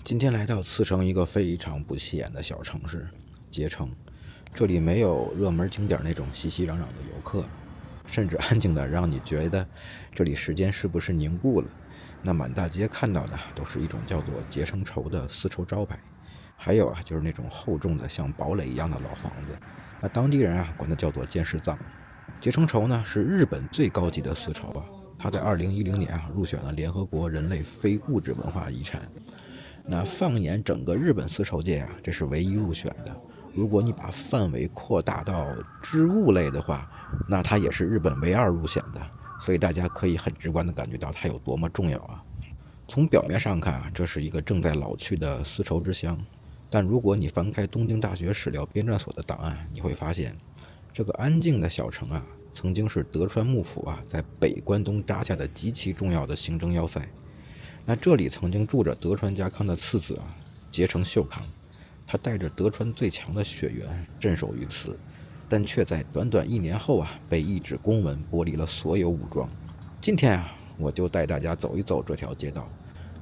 今天来到茨城一个非常不起眼的小城市结城，这里没有热门景点那种熙熙攘攘的游客，甚至安静的让你觉得这里时间是不是凝固了。那满大街看到的都是一种叫做结成绸的丝绸招牌，还有就是那种厚重的像堡垒一样的老房子，那当地人管它叫做监视藏。结成绸呢是日本最高级的丝绸它在2010年入选了联合国人类非物质文化遗产。那放眼整个日本丝绸界这是唯一入选的。如果你把范围扩大到织物类的话，那它也是日本唯二入选的，所以大家可以很直观的感觉到它有多么重要从表面上看这是一个正在老去的丝绸之乡，但如果你翻开东京大学史料编纂所的档案，你会发现这个安静的小城曾经是德川幕府在北关东扎下的极其重要的行政要塞。那这里曾经住着德川家康的次子结城秀康，他带着德川最强的血缘镇守于此，但却在短短1年后被一纸公文剥离了所有武装。今天我就带大家走一走这条街道，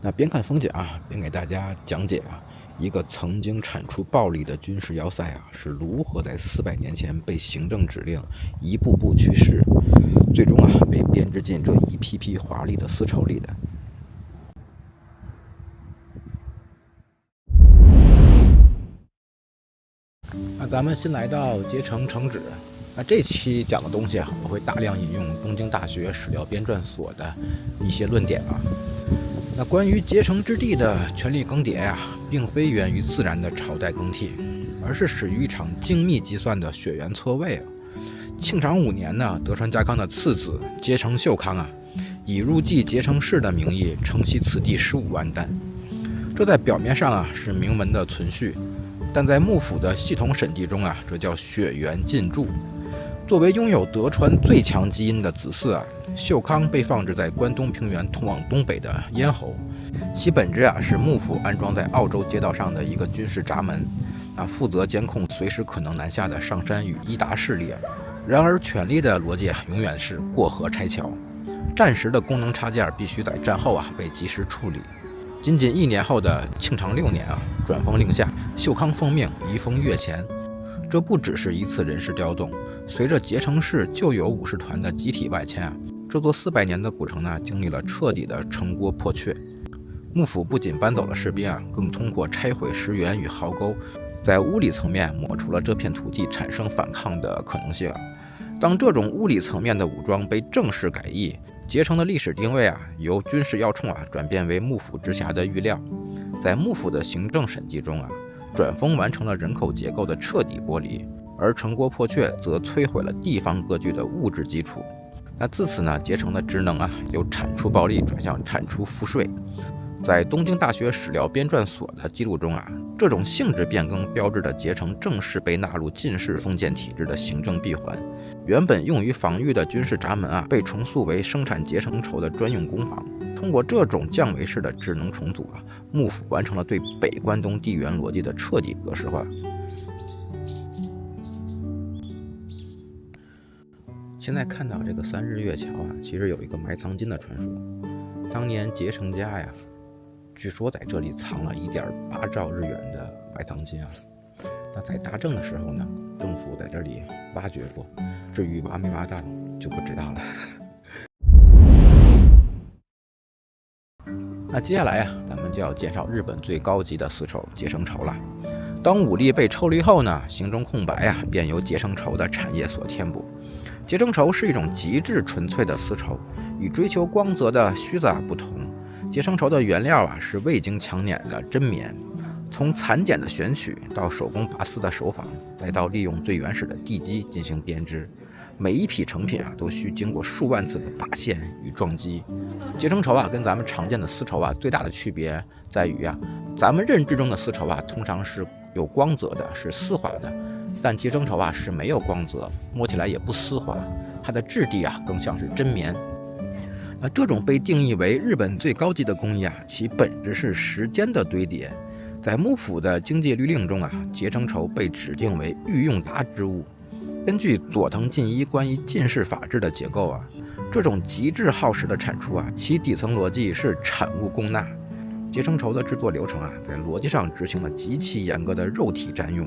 那边看风景边给大家讲解一个曾经铲除暴力的军事要塞是如何在400年前被行政指令一步步驱使，最终被编织进这一批批华丽的丝绸里的。咱们先来到结城城址。那这期讲的东西我会大量引用东京大学史料编纂所的一些论点那关于结城之地的权力更迭并非源于自然的朝代更替，而是始于一场精密计算的血缘错位庆长5年呢，德川家康的次子结城秀康以入继结城氏的名义承袭此地15万担。这在表面上是明文的存续，但在幕府的系统审计中这叫血缘进驻。作为拥有德川最强基因的子嗣秀康被放置在关东平原通往东北的咽喉，其本质是幕府安装在澳洲街道上的一个军事闸门，负责监控随时可能南下的上山与伊达势力。然而权力的逻辑永远是过河拆桥，战时的功能插件必须在战后被及时处理。仅仅1年后的庆长6年转封令下，秀康奉命移封越前。这不只是一次人事调动，随着结城市旧有武士团的集体外迁这座400年的古城经历了彻底的城郭破缺。幕府不仅搬走了士兵更通过拆毁石原与壕沟，在物理层面抹除了这片土地产生反抗的可能性当这种物理层面的武装被正式改易，结城的历史定位由军事要冲转变为幕府直辖的预料。在幕府的行政审计中转封完成了人口结构的彻底剥离，而城郭破缺则摧毁了地方割据的物质基础。那自此呢，结城的职能由铲除暴力转向铲除赋税。在东京大学史料编纂所的记录中这种性质变更标志着结城正式被纳入晋室封建体制的行政闭环。原本用于防御的军事闸门被重塑为生产结成绸的专用工坊。通过这种降维式的职能重组幕府完成了对北关东地缘逻辑的彻底格式化。现在看到这个3日月桥其实有一个埋藏金的传说。当年结城家据说在这里藏了1.8兆日元的埋藏金那在大正的时候呢，政府在这里挖掘过，至于挖没挖到就不知道了。那接下来咱们就要介绍日本最高级的丝绸结成绸了。当武力被抽离后呢，行政空白便由结成绸的产业所填补。结成绸是一种极致纯粹的丝绸，与追求光泽的须子不同。结成绸的原料是未经强碾的真棉，从蚕茧的选取到手工拔丝的手纺，再到利用最原始的地基进行编织，每一匹成品都需经过数万次的打线与撞击。结成绸跟咱们常见的丝绸最大的区别在于咱们认知中的丝绸通常是有光泽的，是丝滑的，但结成绸是没有光泽，摸起来也不丝滑，它的质地更像是真棉。这种被定义为日本最高级的工艺其本质是时间的堆叠。在幕府的经济律令中结成绸被指定为御用达之物。根据佐藤进一关于进士法制的结构这种极致耗时的产出其底层逻辑是产物供纳。结成绸的制作流程啊，在逻辑上执行了极其严格的肉体占用。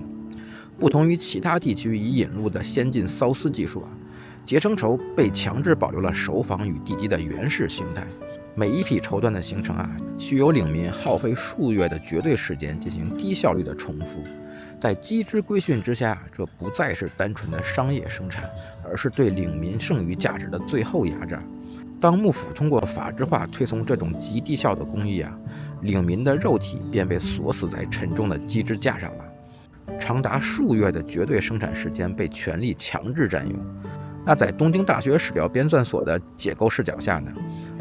不同于其他地区已引入的先进缫丝技术啊，结成绸被强制保留了手纺与地基的原始形态。每一匹绸缎的形成啊，需由领民耗费数月的绝对时间进行低效率的重复。在机织规训之下，这不再是单纯的商业生产，而是对领民剩余价值的最后压榨。当幕府通过法制化推崇这种极低效的工艺啊，领民的肉体便被锁死在沉重的机织架上了。长达数月的绝对生产时间被权力强制占用。那在东京大学史料编纂所的解构视角下呢，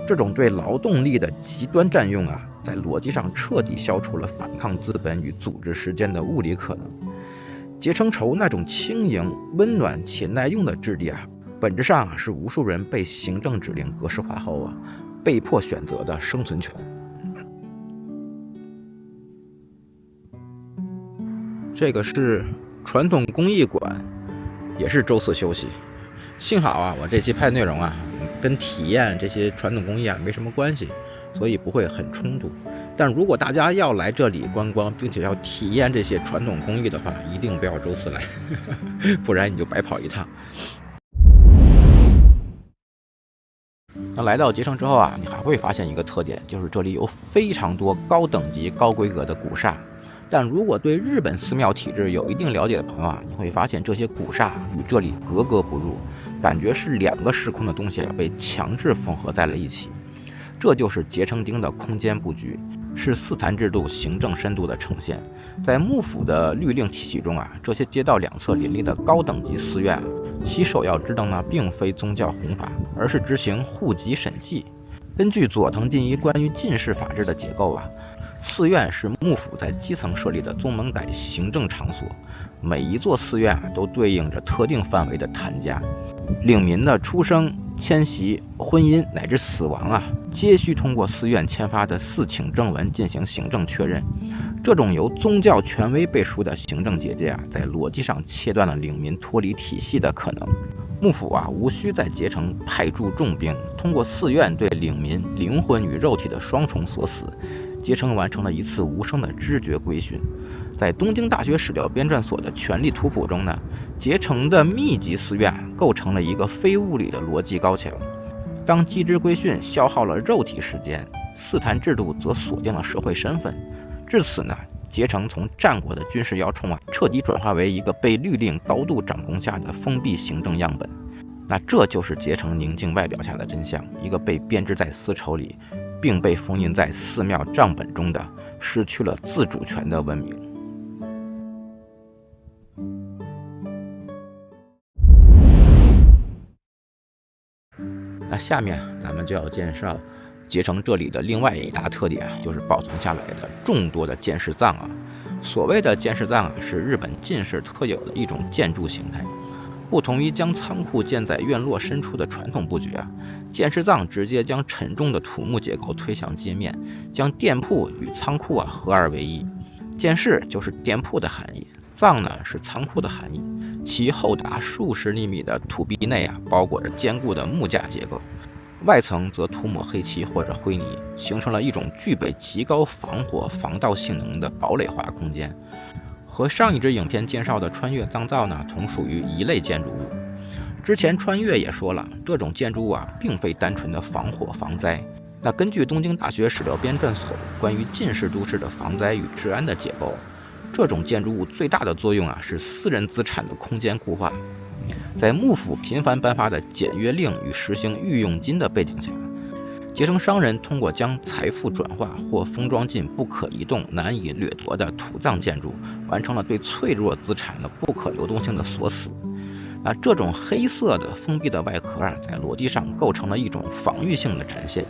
这种对劳动力的极端占用啊，在逻辑上彻底消除了反抗资本与组织时间的物理可能。结成绸那种轻盈、温暖且耐用的质地啊，本质上是无数人被行政指令格式化后啊，被迫选择的生存权。这个是传统工艺馆，也是周四休息。幸好啊，我这期拍的内容啊，跟体验这些传统工艺啊没什么关系，所以不会很冲突。但如果大家要来这里观光，并且要体验这些传统工艺的话，一定不要周四来，不然你就白跑一趟。那来到结城之后啊，你还会发现一个特点，就是这里有非常多高等级、高规格的古刹。但如果对日本寺庙体制有一定了解的朋友啊，你会发现这些古刹与这里格格不入，感觉是两个时空的东西被强制缝合在了一起。这就是结成町的空间布局，是寺坛制度行政深度的呈现。在幕府的律令体系中啊，这些街道两侧林立的高等级寺院啊，其首要职能呢，并非宗教弘法，而是执行户籍审计。根据佐藤进一关于进士法制的结构啊，寺院是幕府在基层设立的宗门改行政场所，每一座寺院都对应着特定范围的坛家，领民的出生、迁徙、婚姻乃至死亡啊，皆需通过寺院签发的寺请正文进行行政确认。这种由宗教权威背书的行政结界啊，在逻辑上切断了领民脱离体系的可能。幕府啊，无需在结城派驻重兵，通过寺院对领民灵魂与肉体的双重锁死，结城完成了一次无声的知觉规训。在东京大学史料编纂所的权力图谱中呢，结城的密集寺院构成了一个非物理的逻辑高墙。当机制规训消耗了肉体时间，寺坛制度则锁定了社会身份。至此呢，结城从战国的军事要冲啊，彻底转化为一个被律令高度掌控下的封闭行政样本。那这就是结城宁静外表下的真相，一个被编织在丝绸里，并被封印在寺庙账本中的失去了自主权的文明。那下面咱们就要介绍结城这里的另外一大特点，就是保存下来的众多的建士葬啊。所谓的建士葬啊，是日本进士特有的一种建筑形态。不同于将仓库建在院落深处的传统布局啊，建士葬直接将沉重的土木结构推向街面，将店铺与仓库啊合二为一。建士就是店铺的含义，葬呢是仓库的含义。其厚达数十厘米的土壁内啊，包裹着坚固的木架结构，外层则涂抹黑漆或者灰泥，形成了一种具备极高防火防盗性能的堡垒化空间。和上一支影片介绍的穿越葬造呢，同属于一类建筑物。之前穿越也说了，这种建筑物啊，并非单纯的防火防灾。那根据东京大学史料编纂所关于进士都市的防灾与治安的解构，这种建筑物最大的作用啊，是私人资产的空间固化。在幕府频繁颁发的简约令与实行御用金的背景下，结城商人通过将财富转化或封装进不可移动、难以掠夺的土葬建筑，完成了对脆弱资产的不可流动性的锁死。那这种黑色的封闭的外壳啊，在逻辑上构成了一种防御性的展现。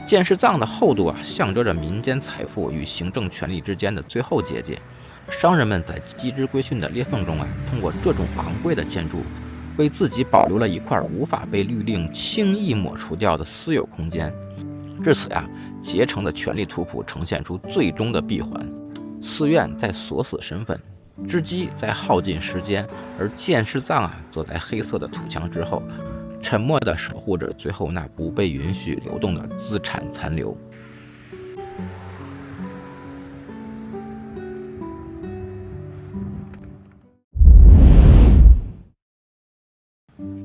建士葬的厚度啊，象征着民间财富与行政权力之间的最后结界。商人们在机织规训的裂缝中啊，通过这种昂贵的建筑，为自己保留了一块无法被律令轻易抹除掉的私有空间。至此呀，结城的权力图谱呈现出最终的闭环：寺院在锁死身份，织机在耗尽时间，而建士葬啊，则在黑色的土墙之后，沉默地守护着最后那不被允许流动的资产残留。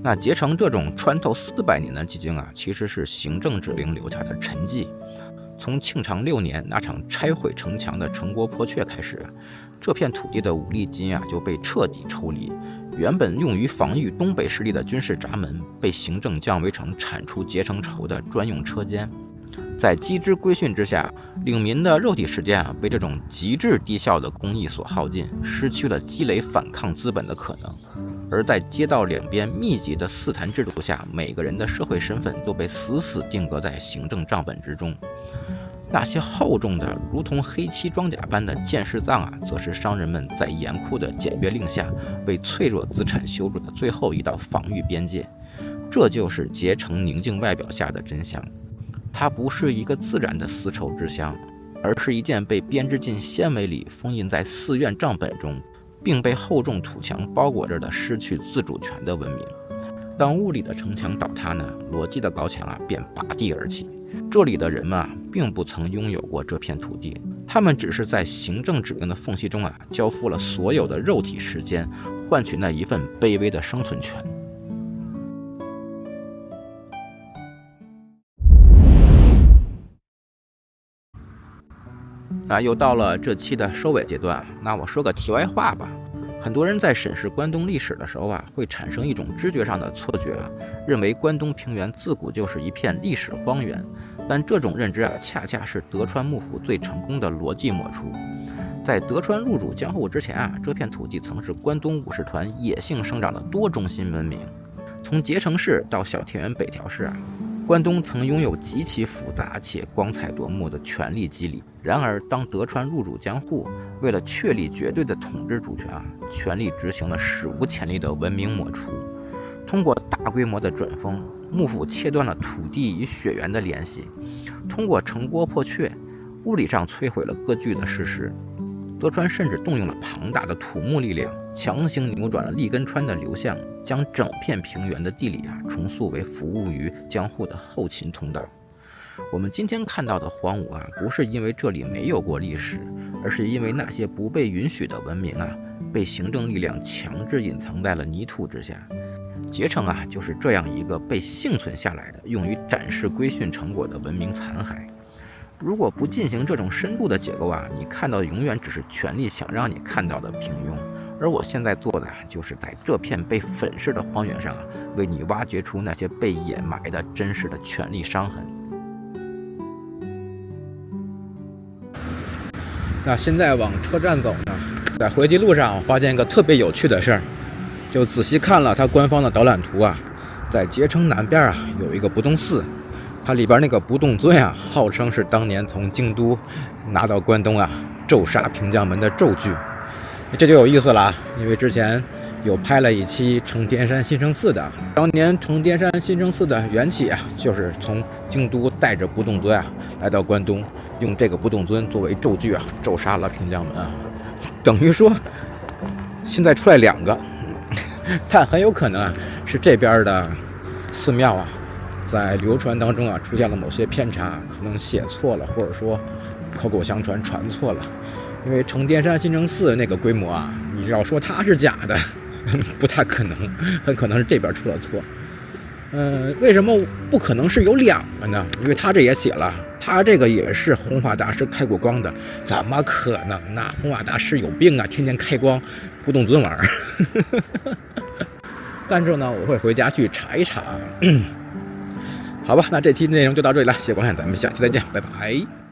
那结城这种穿透400年的寂静啊，其实是行政指令留下的沉寂。从庆长6年那场拆毁城墙的城国破阙开始，这片土地的武力基因啊就被彻底抽离。原本用于防御东北势力的军事闸门，被行政降为成铲除结城仇的专用车间。在机之规训之下，领民的肉体时间啊被这种极致低效的工艺所耗尽，失去了积累反抗资本的可能。而在街道两边密集的4坛制度下，每个人的社会身份都被死死定格在行政账本之中。那些厚重的如同黑漆装甲般的建士藏啊，则是商人们在严酷的检阅令下为脆弱资产修筑的最后一道防御边界。这就是结城宁静外表下的真相。它不是一个自然的丝绸之乡，而是一件被编织进纤维里封印在寺院账本中，并被厚重土墙包裹着的失去自主权的文明。当物理的城墙倒塌呢，逻辑的高墙啊便拔地而起。这里的人们啊，并不曾拥有过这片土地，他们只是在行政指令的缝隙中啊，交付了所有的肉体时间，换取那一份卑微的生存权。那又到了这期的收尾阶段，那我说个题外话吧。很多人在审视关东历史的时候啊，会产生一种知觉上的错觉啊，认为关东平原自古就是一片历史荒原。但这种认知啊，恰恰是德川幕府最成功的逻辑抹除。在德川入主江户之前啊，这片土地曾是关东武士团野性生长的多中心文明。从结城市到小田园北条氏啊，关东曾拥有极其复杂且光彩夺目的权力机理。然而，当德川入主江户，为了确立绝对的统治主权啊，权力执行了史无前例的文明抹除。通过大规模的转封，幕府切断了土地与血缘的联系；通过城郭破阙，物理上摧毁了割据的事实。德川甚至动用了庞大的土木力量，强行扭转了利根川的流向，将整片平原的地理啊重塑为服务于江户的后勤通道。我们今天看到的荒芜啊，不是因为这里没有过历史，而是因为那些不被允许的文明啊，被行政力量强制隐藏在了泥土之下。结城啊，就是这样一个被幸存下来的、用于展示规训成果的文明残骸。如果不进行这种深度的解构啊，你看到的永远只是权力想让你看到的平庸。而我现在做的就是在这片被粉饰的荒原上啊，为你挖掘出那些被掩埋的真实的权力伤痕。那现在往车站走呢，在回去路上我发现一个特别有趣的事儿，就仔细看了它官方的导览图啊，在结城南边啊有一个不动寺，它里边那个不动尊啊，号称是当年从京都拿到关东啊咒杀平将门的咒具。这就有意思了，因为之前有拍了一期承天山新生寺的，当年承天山新生寺的缘起啊，就是从京都带着不动尊啊来到关东，用这个不动尊作为咒具啊咒杀了平将门啊，等于说现在出来2个，但很有可能啊是这边的寺庙啊在流传当中啊出现了某些偏差，可能写错了，或者说口口相传传错了。因为承天山新生寺那个规模啊，你要说它是假的，不太可能，很可能是这边出了错。为什么不可能是有2个呢？因为他这也写了，他这个也是弘法大师开过光的，怎么可能呢？弘法大师有病啊，天天开光不动尊玩。但是呢，我会回家去查一查。好吧，那这期内容就到这里了，谢谢观看，咱们下期再见，拜拜。